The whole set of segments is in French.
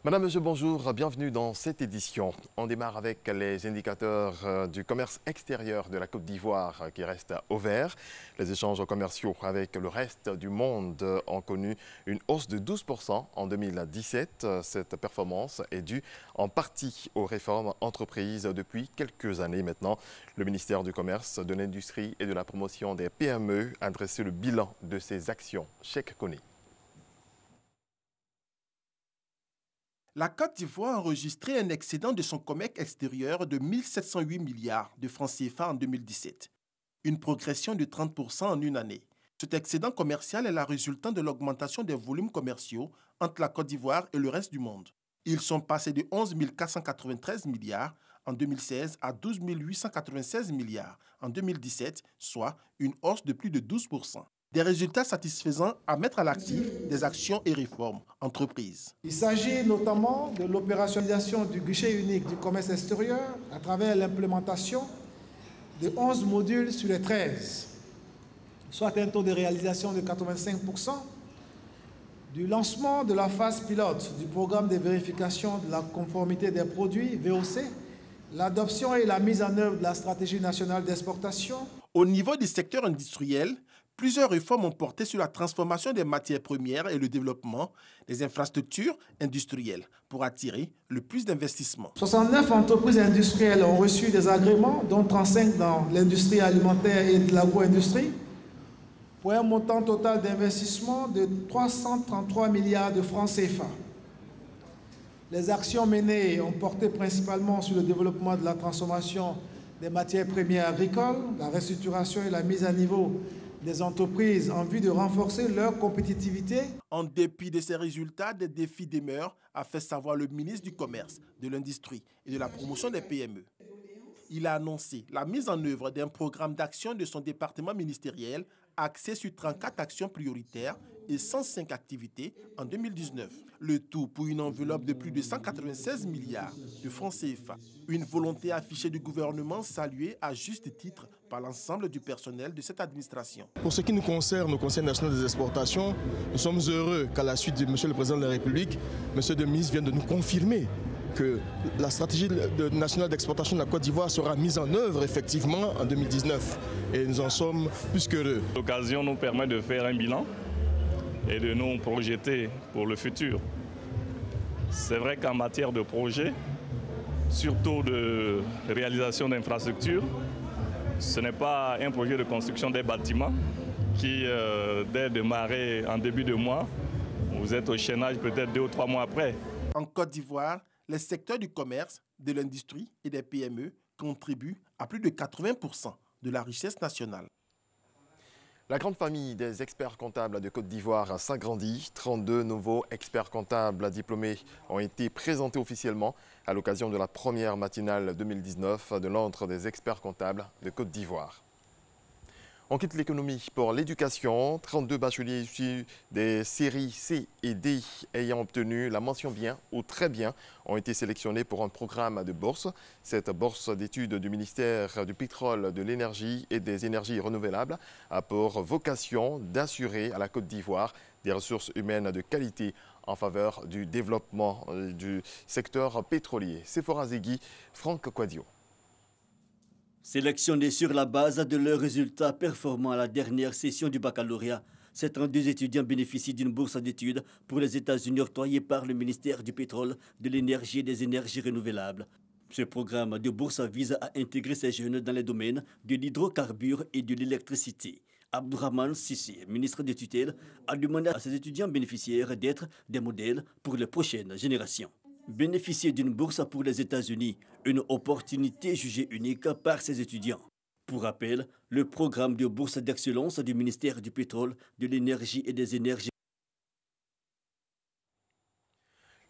Madame, monsieur, bonjour, bienvenue dans cette édition. On démarre avec les indicateurs du commerce extérieur de la Côte d'Ivoire qui restent au vert. Les échanges commerciaux avec le reste du monde ont connu une hausse de 12% en 2017. Cette performance est due en partie aux réformes entreprises depuis quelques années maintenant. Le ministère du Commerce, de l'Industrie et de la Promotion des PME a dressé le bilan de ces actions. Cheikh Koné. La Côte d'Ivoire a enregistré un excédent de son commerce extérieur de 1 708 milliards de francs CFA en 2017, une progression de 30% en une année. Cet excédent commercial est la résultante de l'augmentation des volumes commerciaux entre la Côte d'Ivoire et le reste du monde. Ils sont passés de 11 493 milliards en 2016 à 12 896 milliards en 2017, soit une hausse de plus de 12%. Des résultats satisfaisants à mettre à l'actif des actions et réformes entreprises. Il s'agit notamment de l'opérationnalisation du guichet unique du commerce extérieur à travers l'implémentation de 11 modules sur les 13, soit un taux de réalisation de 85%, du lancement de la phase pilote du programme de vérification de la conformité des produits, VOC, l'adoption et la mise en œuvre de la stratégie nationale d'exportation. Au niveau du secteur industriel, plusieurs réformes ont porté sur la transformation des matières premières et le développement des infrastructures industrielles pour attirer le plus d'investissements. 69 entreprises industrielles ont reçu des agréments, dont 35 dans l'industrie alimentaire et de l'agro-industrie, pour un montant total d'investissement de 333 milliards de francs CFA. Les actions menées ont porté principalement sur le développement de la transformation des matières premières agricoles, la restructuration et la mise à niveau des entreprises en vue de renforcer leur compétitivité. En dépit de ces résultats, des défis demeurent, a fait savoir le ministre du Commerce, de l'Industrie et de la Promotion des PME. Il a annoncé la mise en œuvre d'un programme d'action de son département ministériel axé sur 34 actions prioritaires et 105 activités en 2019. Le tout pour une enveloppe de plus de 196 milliards de francs CFA. Une volonté affichée du gouvernement saluée à juste titre par l'ensemble du personnel de cette administration. Pour ce qui nous concerne, au Conseil national des exportations, nous sommes heureux qu'à la suite de M. le Président de la République, M. le ministre vienne de nous confirmer que la stratégie nationale d'exportation de la Côte d'Ivoire sera mise en œuvre effectivement en 2019. Et nous en sommes plus qu'heureux. L'occasion nous permet de faire un bilan et de nous projeter pour le futur. C'est vrai qu'en matière de projet, surtout de réalisation d'infrastructures, ce n'est pas un projet de construction des bâtiments qui, dès démarrer en début de mois, vous êtes au chaînage peut-être 2 ou 3 mois après. En Côte d'Ivoire, les secteurs du commerce, de l'industrie et des PME contribuent à plus de 80% de la richesse nationale. La grande famille des experts comptables de Côte d'Ivoire s'agrandit. 32 nouveaux experts comptables diplômés ont été présentés officiellement à l'occasion de la première matinale 2019 de l'Ordre des experts comptables de Côte d'Ivoire. On quitte l'économie pour l'éducation. 32 bacheliers issus des séries C et D ayant obtenu la mention bien ou très bien ont été sélectionnés pour un programme de bourse. Cette bourse d'études du ministère du pétrole, de l'énergie et des énergies renouvelables a pour vocation d'assurer à la Côte d'Ivoire des ressources humaines de qualité en faveur du développement du secteur pétrolier. Sephora Zegui, Franck Quadio. Sélectionnés sur la base de leurs résultats performants à la dernière session du baccalauréat, ces 32 étudiants bénéficient d'une bourse d'études pour les États-Unis octroyée par le ministère du Pétrole, de l'Énergie et des Énergies renouvelables. Ce programme de bourse vise à intégrer ces jeunes dans les domaines de l'hydrocarbure et de l'électricité. Abdourahmane Sissi, ministre de tutelle, a demandé à ses étudiants bénéficiaires d'être des modèles pour les prochaines générations. Bénéficier d'une bourse pour les États-Unis, une opportunité jugée unique par ses étudiants. Pour rappel, le programme de bourse d'excellence du ministère du Pétrole, de l'Énergie et des Énergies.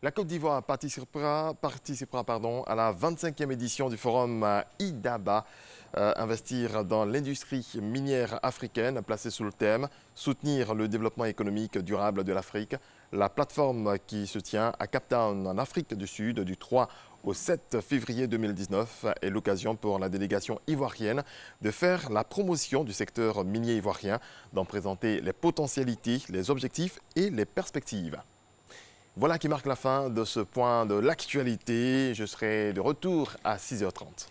La Côte d'Ivoire participera à la 25e édition du forum IDABA, investir dans l'industrie minière africaine, placée sous le thème « Soutenir le développement économique durable de l'Afrique ». La plateforme qui se tient à Cape Town, en Afrique du Sud, du 3 au 7 février 2019 est l'occasion pour la délégation ivoirienne de faire la promotion du secteur minier ivoirien, d'en présenter les potentialités, les objectifs et les perspectives. Voilà qui marque la fin de ce point de l'actualité. Je serai de retour à 6h30.